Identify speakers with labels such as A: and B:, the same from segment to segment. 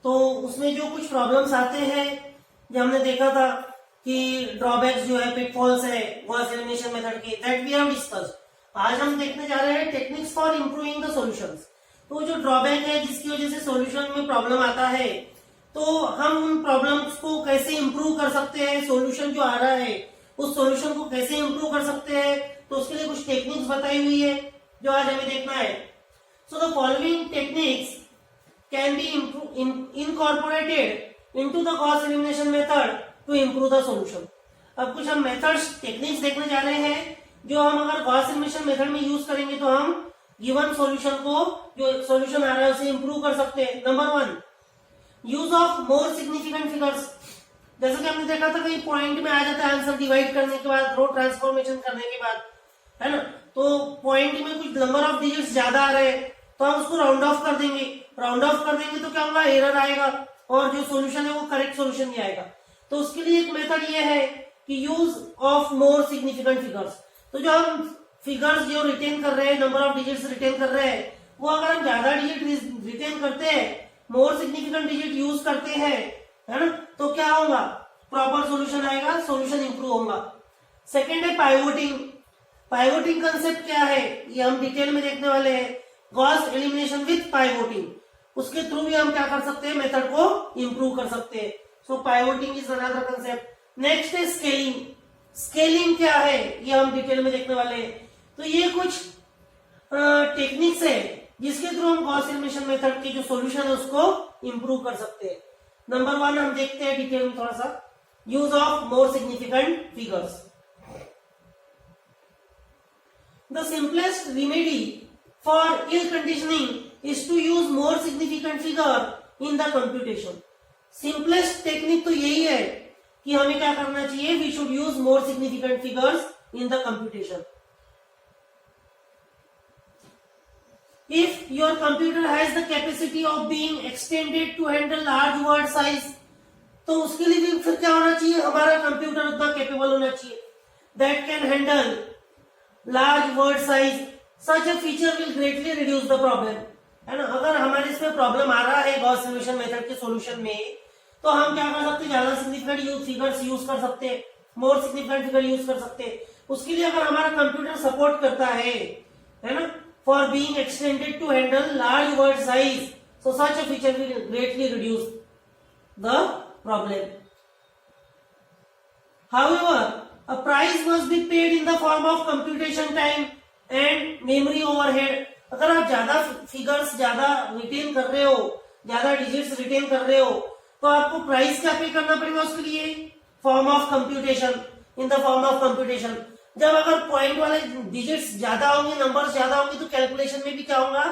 A: तो उसमें जो कुछ प्रॉब्लम्स आते हैं, जो हमने देखा था कि ड्रॉबैक्स जो है, पिटफॉल्स है गॉस एलिमिनेशन मेथड के, दैट वी हैव डिस्कस्ड। आज हम देखने जा रहे हैं techniques for improving the solutions. तो जो ड्रॉबैक है जिसकी वजह से सॉल्यूशन में प्रॉब्लम आता है, तो हम उन प्रॉब्लम्स को कैसे इंप्रूव कर सकते हैं, सॉल्यूशन जो आ रहा है उस सॉल्यूशन को कैसे इंप्रूव कर सकते हैं, तो उसके लिए कुछ टेक्निक्स बताई हुई है जो आज हमें देखना है। So the following techniques can be incorporated into the Gauss elimination method to improve the solution. अब कुछ हम मेथड्स, टेक्निक्स देखने जा रहे हैं जो हम अगर गॉस एलिमिनेशन मेथड में यूज करेंगे तो हम गिवन सॉल्यूशन को, जो सॉल्यूशन आ रहा है उसे इंप्रूव कर सकते हैं। Number 1, use of more significant figures. जैसे कि हमने देखा था कहीं पॉइंट में आ जाता है आंसर डिवाइड करने के बाद, रो ट्रांसफॉर्मेशन करने के बाद, है ना, तो पॉइंट में कुछ नंबर ऑफ डिजिट्स ज्यादा आ रहे हैं तो हम उसको राउंड ऑफ कर देंगे। राउंड ऑफ कर देंगे तो क्या होगा, एरर आएगा और जो सॉल्यूशन है वो करेक्ट सॉल्यूशन नहीं आएगा। तो उसके लिए एक मेथड ये है कि use of more significant figures. तो जो हम फिगर्स जो रिटेन कर रहे हैं, नंबर ऑफ डिजिट्स रिटेन कर रहे हैं, वो अगर हम ज्यादा डिजिट रिटेन करते हैं, मोर सिग्निफिकेंट डिजिट यूज करते हैं, है ना, तो क्या होगा, प्रॉपर सॉल्यूशन आएगा, सॉल्यूशन इंप्रूव होगा। सेकंड है पाइवोटिंग। पाइवोटिंग कंसेप्ट क्या है ये हम डिटेल में देखने वाले हैं। गॉस एलिमिनेशन विथ पाइवोटिंग, उसके थ्रू भी हम क्या कर सकते हैं, मेथड को इंप्रूव कर सकते हैं। सो पाइवोटिंग इज अनदर कंसेप्ट। नेक्स्ट है स्केलिंग। स्केलिंग क्या है ये हम डिटेल में देखने वाले हैं। तो ये कुछ टेक्निक्स है जिसके थ्रू हम गॉस एलिमिनेशन मेथड की जो सॉल्यूशन है उसको इंप्रूव कर सकते हैं। नंबर 1 हम देखते हैं डिटेल में थोड़ा सा, use of more significant figures. The simplest remedy for ill conditioning is to use more significant figure in the computation. Simplest technique तो यही है कि हमें क्या करना चाहिए, we should use more significant figures in the computation. If your computer has the capacity of being extended to handle large word size, तो उसके लिए भी फिर क्या होना चाहिए, हमारा कंप्यूटर उतना कैपेबल होना चाहिए that can handle large word size. Such a feature will greatly reduce the problem, है ना। अगर हमारे इसमें प्रॉब्लम आ रहा है गॉस एलिमिनेशन मेथड के सॉल्यूशन में, तो हम क्या कर सकते हैं, ज्यादा सिग्निफिकेंट फिगर्स यूज कर सकते हैं, मोर सिग्निफिकेंट फिगर यूज कर सकते हैं। उसके लिए अगर हमारा कंप्यूटर सपोर्ट करता है ना, for being extended to handle large word size, so such a feature will greatly reduce the problem. However, a price must be paid in the form of computation time and memory overhead. अगर आप ज्यादा figures ज्यादा retain कर रहे हो, ज्यादा digits retain कर रहे हो, तो आपको प्राइस क्या पे करना पड़ेगा उसके लिए, form of computation, in the form of computation. जब अगर पॉइंट वाले डिजिट्स ज्यादा होंगे, नंबर्स ज्यादा होंगे, तो कैलकुलेशन में भी क्या होगा,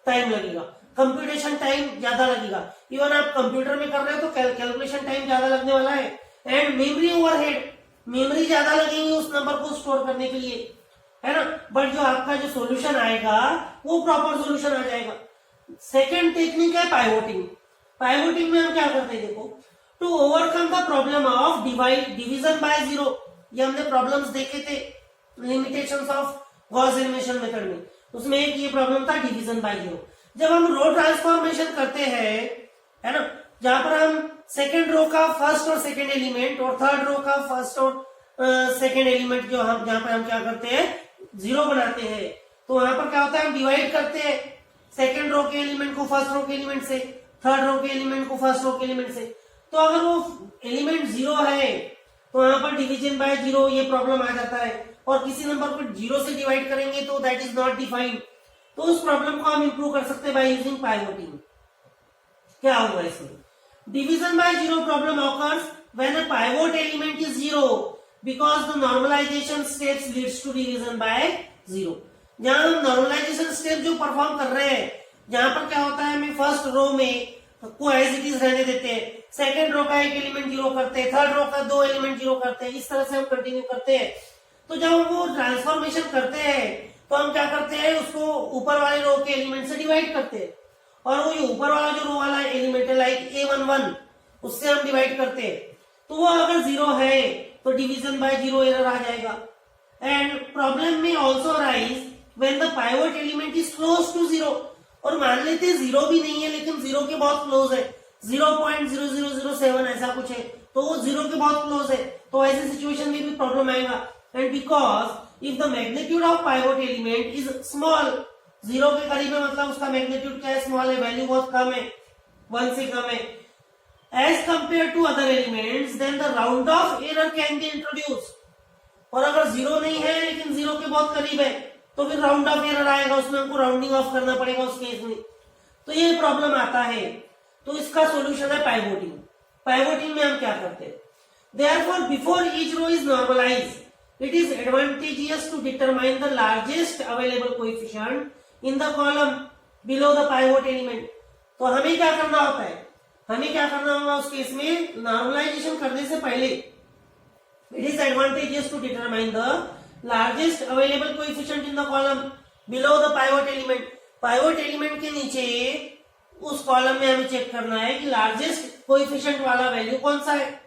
A: टाइम लगेगा, कंप्यूटेशन टाइम ज्यादा लगेगा। इवन आप कंप्यूटर में कर रहे हो तो कैलकुलेशन टाइम ज्यादा लगने वाला है। एंड मेमोरी ओवरहेड, मेमोरी ज्यादा लगेगी उस नंबर को स्टोर करने के लिए, है ना। बट जो आपका जो सॉल्यूशन आएगा वो प्रॉपर सॉल्यूशन आ जाएगा। सेकेंड टेक्निक है पाइवोटिंग। पाइवोटिंग में हम क्या करते हैं, देखो, to overcome the problem of division by zero. ये हमने प्रॉब्लम्स देखे थे limitations of Gauss elimination method में, उसमें एक ये प्रॉब्लम था डिवीजन बाय जीरो। जब हम रो ट्रांसफॉर्मेशन करते हैं, है ना, जहां पर हम सेकेंड रो का फर्स्ट और सेकेंड एलिमेंट और थर्ड रो का फर्स्ट और सेकेंड एलिमेंट जो हम जहां पर हम क्या करते हैं, जीरो बनाते हैं, तो वहां पर क्या होता है, हम डिवाइड करते हैं सेकेंड रो के एलिमेंट को फर्स्ट रो के एलिमेंट से, थर्ड रो के एलिमेंट को फर्स्ट रो के एलिमेंट से। तो अगर वो एलिमेंट जीरो है तो वहां पर डिवीजन बाय जीरो ये प्रॉब्लम आ जाता है, और किसी नंबर को जीरो से डिवाइड करेंगे तो दैट इज नॉट डिफाइंड। तो उस प्रॉब्लम को हम इंप्रूव कर सकते हैं बाय यूजिंग पाइवोटिंग। क्या होगा इसमें, division by zero problem occurs when a pivot element is zero because the normalisation steps leads to division by zero. जहां हम नॉर्मलाइजेशन स्टेप जो परफॉर्म कर रहे हैं, जहां पर क्या होता है, हमें फर्स्ट रो में को एज इट इज रहने देते हैं, सेकेंड रो का एक एलिमेंट जीरो करते हैं, थर्ड रो का दो एलिमेंट जीरो करते हैं, इस तरह से हम कंटिन्यू करते हैं। तो जब हम वो ट्रांसफॉर्मेशन करते हैं तो हम क्या करते हैं, उसको ऊपर वाले रो के एलिमेंट से डिवाइड करते हैं, और वो ये ऊपर वाला जो रो वाला एलिमेंट है लाइक A11 उससे हम डिवाइड करते हैं। तो वो अगर जीरो है तो डिवीजन बाय जीरो एरर आ जाएगा। And problem may also arise when the pivot element is close to zero. और मान लेते हैं जीरो भी नहीं है लेकिन जीरो के बहुत क्लोज है, 0.0007 ऐसा कुछ है, तो वो 0 के बहुत क्लोज है, तो ऐसे सिचुएशन में भी प्रॉब्लम आएगा। And because if the magnitude of pivot element is small, 0 के करीब है मतलब उसका मैग्नीट्यूड क्या है, स्मॉल है, वैल्यू बहुत कम है, 1 से कम है, as compare to other elements, then the round off error can be introduce. और अगर 0 नहीं है लेकिन 0 के बहुत करीब है, तो फिर राउंड ऑफ एरर आएगा, उसमें हमको राउंडिंग ऑफ करना पड़ेगा उस केस में, तो ये प्रॉब्लम आता है। तो इसका सॉल्यूशन है पाइवोटिंग। पाइवोटिंग में हम क्या करते हैं, therefore before each row is normalised, it is advantageous to determine the largest available coefficient in the column below the pivot element। तो हमें क्या करना होता है, हमें क्या करना होगा उस केस में, नॉर्मलाइजेशन करने से पहले it is advantageous to determine the largest available coefficient in the column below the pivot element। pivot element के नीचे उस कॉलम में हमें चेक करना है कि लार्जेस्ट कोएफिशिएंट वाला वैल्यू कौन सा है,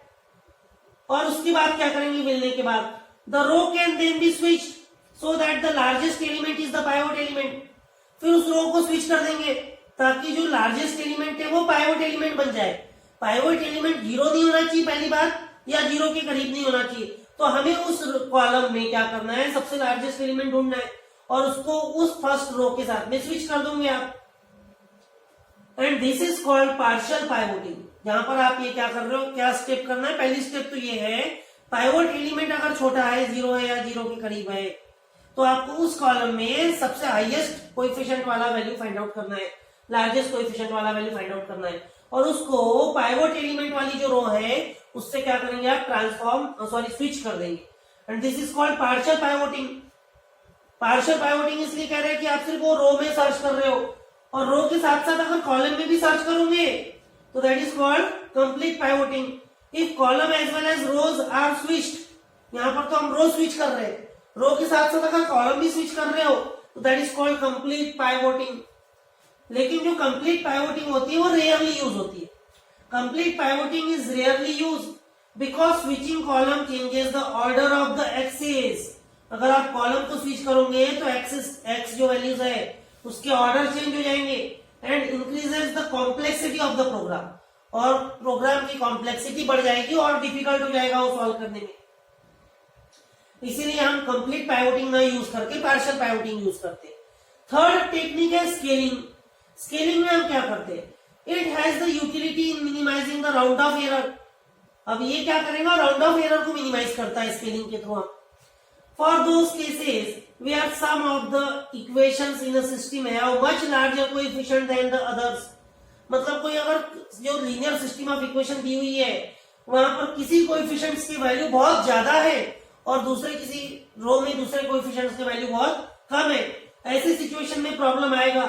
A: और उसके बाद क्या करेंगे, मिलने के बाद the row can then be switched so that the largest element is the pivot element। फिर उस रो को स्विच कर देंगे ताकि जो लार्जेस्ट एलिमेंट है वो पाइवोट एलिमेंट बन जाए। पाइवोट एलिमेंट 0 नहीं होना चाहिए पहली बात, या 0 के करीब नहीं होना चाहिए, तो हमें उस कॉलम में क्या करना है, सबसे लार्जेस्ट एलिमेंट ढूंढना है और उसको उस फर्स्ट रो के साथ में स्विच कर दोगे आप। And this is called partial pivoting. जहां पर आप ये क्या कर रहे हो, क्या स्टेप करना है, पहली स्टेप तो ये है, पाइवोट एलिमेंट अगर छोटा है, 0 है या 0 के करीब है, तो आपको उस कॉलम में सबसे हाईएस्ट कोएफिशिएंट वाला वैल्यू फाइंड आउट करना है, लार्जेस्ट कोएफिशिएंट वाला वैल्यू फाइंड आउट करना है, और उसको पाइवोट एलिमेंट वाली जो रो है उससे क्या करेंगे आप, स्विच कर देंगे। And this is called partial pivoting. Partial pivoting इसलिए कह रहे हैं कि आप सिर्फ वो रो में सर्च कर रहे हो, और रो के साथ साथ अगर कॉलम में भी सर्च करोगे तो that is called complete pivoting. If column as well as rows are switched, यहाँ पर तो हम रो स्विच कर रहे हैं, रो के साथ साथ अगर कॉलम भी स्विच कर रहे हो तो दैट इज कॉल्ड कंप्लीट पाइवोटिंग। लेकिन जो कंप्लीट पाइवोटिंग होती है वो रेयरली यूज होती है। Complete pivoting is rarely use because switching column changes the order of the axes. अगर आप कॉलम को स्विच करोगे तो एक्सेस एक्स जो वैल्यूज है उसके ऑर्डर चेंज हो जाएंगे, and increases the complexity of the program, और प्रोग्राम की कॉम्प्लेक्सिटी बढ़ जाएगी और डिफिकल्ट हो जाएगा वो सॉल्व करने में। इसीलिए हम कंप्लीट पाइवोटिंग ना यूज करके पार्शियल पाइवोटिंग यूज करते हैं। थर्ड टेक्निक है स्केलिंग। स्केलिंग में हम क्या करते हैं, it has the utility in minimising the round off error. अब ये क्या करेगा, राउंड ऑफ एरर को मिनिमाइज करता है स्केलिंग के थ्रू हम। For those cases where some of the equations in a system have much larger coefficient than the others. मतलब कोई अगर जो लीनियर सिस्टम ऑफ इक्वेशन दी हुई है वहां पर किसी कोएफिशिएंट्स की वैल्यू बहुत ज्यादा है और दूसरे किसी रो में दूसरे कोएफिशिएंट्स की वैल्यू बहुत कम है, ऐसी सिचुएशन में प्रॉब्लम आएगा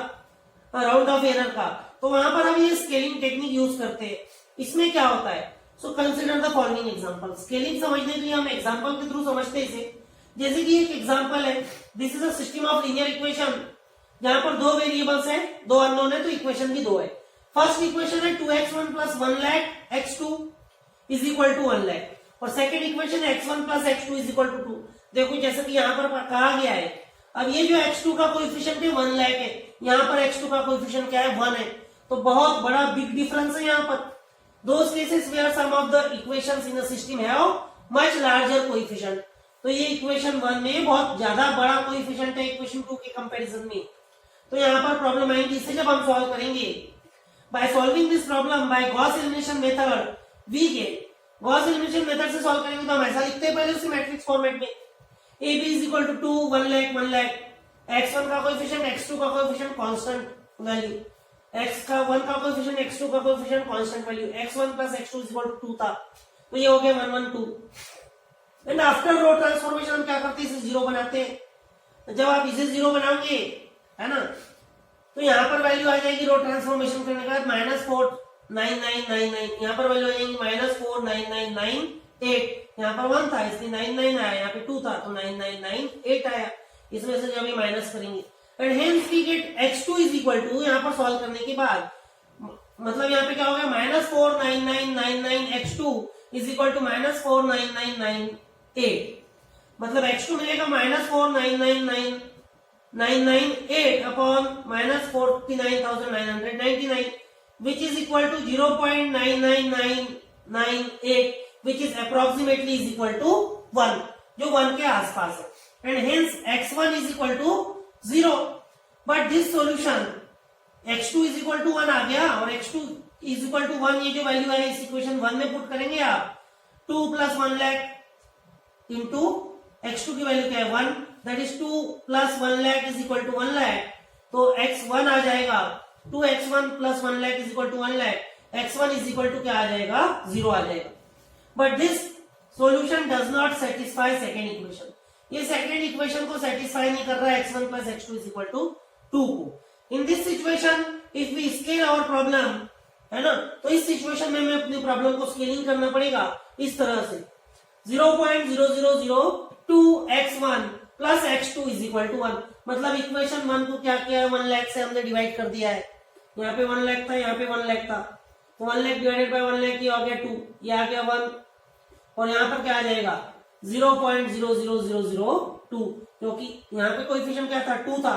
A: राउंड ऑफ एरर का, तो वहां पर हम ये स्केलिंग टेक्निक यूज करते हैं। इसमें क्या होता है, so consider the following example. Scaling समझने के लिए हम एग्जांपल के थ्रू समझते हैं इसे। जैसे कि एक एग्जांपल है, this is a system of linear equation जहां पर 2 वेरिएबल्स है, 2 अननोन है, तो इक्वेशन भी 2 है। फर्स्ट इक्वेशन है 2x1 plus 1 lakh x2 is equal to 1 lakh, और सेकेंड इक्वेशन है x1 plus x2 is equal to 2। देखो जैसे कि यहाँ पर कहा गया है, अब ये जो x2 का कोएफिशिएंट है 1 लाख है, यहाँ पर x2 का कोएफिशिएंट क्या है, 1 है, तो बहुत बड़ा बिग डिफरेंस है यहाँ पर। Those cases where some of the equations in the system have much larger coefficient, तो ये इक्वेशन 1 में बहुत ज्यादा बड़ा कोएफिशिएंट है इक्वेशन 2 के कंपैरिजन में, तो यहाँ पर प्रॉब्लम आएगी। इसे जब हम सॉल्व करेंगे, by solving this problem by Gauss elimination method we get, Gauss elimination method से सॉल्व करेंगे तो हम ऐसा लिखते हैं पहले उसी मैट्रिक्स फॉर्मेट में, AB is equal to 2 1 lakh 1 lakh, x1 का कोएफिशिएंट x2 का कोएफिशिएंट कांस्टेंट वैल्यू, x का 1 का कोएफिशिएंट x2 का coefficient constant value, x1 plus x2 is equal to 2 था, तो ये हो गया 1 1 2। एंड आफ्टर रो ट्रांसफॉर्मेशन हम क्या करते हैं, इसे 0 बनाते हैं। जब आप इसे 0 बनाओगे है ना, तो यहाँ पर वैल्यू आ जाएगी रो ट्रांसफॉर्मेशन करने के बाद -49999, यहाँ पर वैल्यू आ जाएगी -49998, यहाँ पर 1 था इसलिए 99 आया, यहाँ पे 2 था तो 9998 आया, इसमें से जब ये माइनस करेंगे and hence we get x2 is equal to, यहाँ पर सॉल्व करने के बाद मतलब यहाँ पे क्या हो गया, -49999 x2 इज इक्वल टू -49998, मतलब x2 मिलेगा -4999998 upon -49,999, which is equal to 0.99998 which is approximately is equal to 1 जो 1 के आसपास है and hence x1 is equal to 0 but this solution x2 is equal to 1 आ गया और x2 is equal to 1 ये जो वैल्यू है इस इक्वेशन 1 में पुट करेंगे आप 2 plus 1 lakh into x2 की वैल्यू क्या है 1 that is 2 plus 1 lakh is equal to 1 lakh तो x1 आ जाएगा 2x1 plus 1 lakh is equal to 1 lakh x1 is equal to क्या आ जाएगा 0 आ जाएगा but this solution does not satisfy second equation ये second equation को satisfy नहीं कर रहा है x1 plus x2 is equal to 2 को in this situation if we scale our problem है ना तो इस सिचुएशन में हमें अपनी प्रॉब्लम को स्केलिंग करना पड़ेगा इस तरह से 0.0002x1 plus x2 is equal to 1 मतलब इक्वेशन 1 को क्या किया है 1 लाख से हमने डिवाइड कर दिया है यहाँ पे 1 लाख था यहाँ पे 1 लाख था तो 1 लाख डिवाइडेड बाय 1 लाख ये आ गया 2 ये आ गया 1 और यहाँ पर क्या आ जाएगा 0.00002 क्योंकि यहाँ पे कोएफिशिएंट क्या था 2 था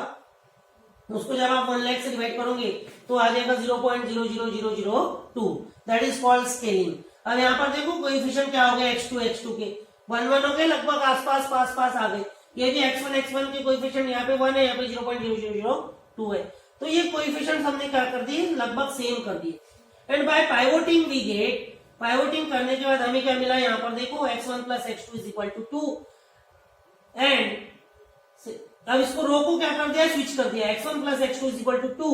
A: उसको जब आप 1 लाख से डिवाइड करोगे तो आ जाएगा 0.00002 दैट इज कॉल्ड स्केलिंग अब यहाँ पर देखो कोएफिशिएंट क्या हो गया x2 के 1 1 हो गए लगभग आसपास पास आ गए ये भी x1 के कोएफिशिएंट यहाँ पे 1 है यहाँ पे 0.0002 है तो ये कोएफिशिएंट हमने क्या कर दिए लगभग सेम कर दिए एंड बाय पाइवोटिंग वी गेट पाइवोटिंग करने के बाद हमें क्या मिला यहाँ पर देखो x1 plus x2 is equal to 2 and अब इसको रो को क्या कर दिया स्विच कर दिया x1 plus x2 is equal to 2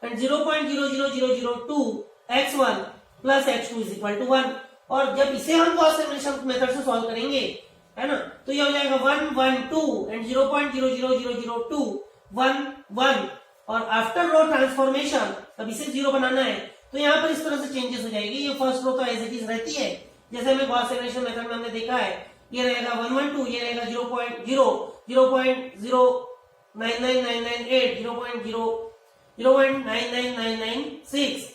A: and 0.00002 x1 plus x2 is equal to 1 और जब इसे हम गॉस एलिमिनेशन मेथड से सॉल्व करेंगे है ना तो ये हो जाएगा 1 1 2 एंड 0.00002 1 1 और आफ्टर रो ट्रांसफॉर्मेशन अब इसे 0 बनाना है तो यहाँ पर इस तरह से चेंजेस हो जाएगी ये फर्स्ट रो तो एज इट इज रहती है जैसे हमें गॉस एलिमिनेशन मेथड में हमने देखा है ये रहेगा 1 1 2 ये रहेगा 0.09998 0.99996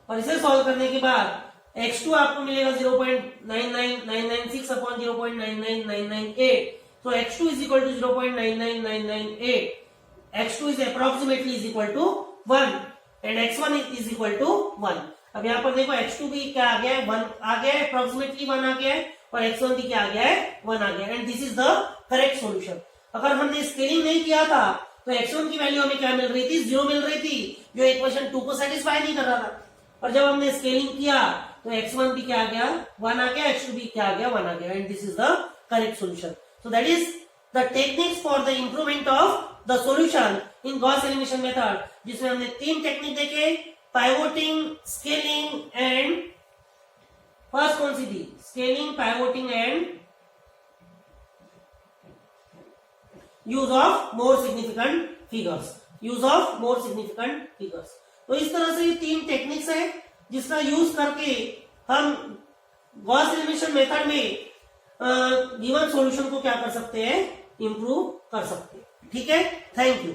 A: और इसे सॉल्व करने के बाद x2 आपको मिलेगा 0.99996 अपॉन 0.99998 तो x2 is equal to 0.99998 x2 is approximately is equal to 1 and x1 is equal to 1 अब यहाँ पर देखो x2 भी क्या आ गया है 1 आ गया है approximately 1 आ गया है और x1 भी क्या आ गया है 1 आ गया है and this is the correct solution अगर हमने स्केलिंग नहीं किया था तो x1 की वैल्यू हमें क्या मिल रही थी 0 मिल रही थी जो इक्वेशन 2 को सेटिस्फाई नहीं कर रहा था और जब हमने स्केलिंग किया तो x1 भी क्या आ गया 1 आ गया x2 भी क्या आ गया 1 आ गया and this is the correct solution so that is the techniques for the improvement of the solution in Gauss elimination method जिसमें हमने 3 टेक्निक देखे पाइवोटिंग स्केलिंग एंड फर्स्ट कौन सी थी scaling pivoting and use of more significant figures तो इस तरह से ये 3 टेक्निक्स है जिसका यूज करके हम गॉस एलिमिनेशन मेथड में गिवन सॉल्यूशन को क्या कर सकते हैं इंप्रूव कर सकते हैं ठीक है थैंक यू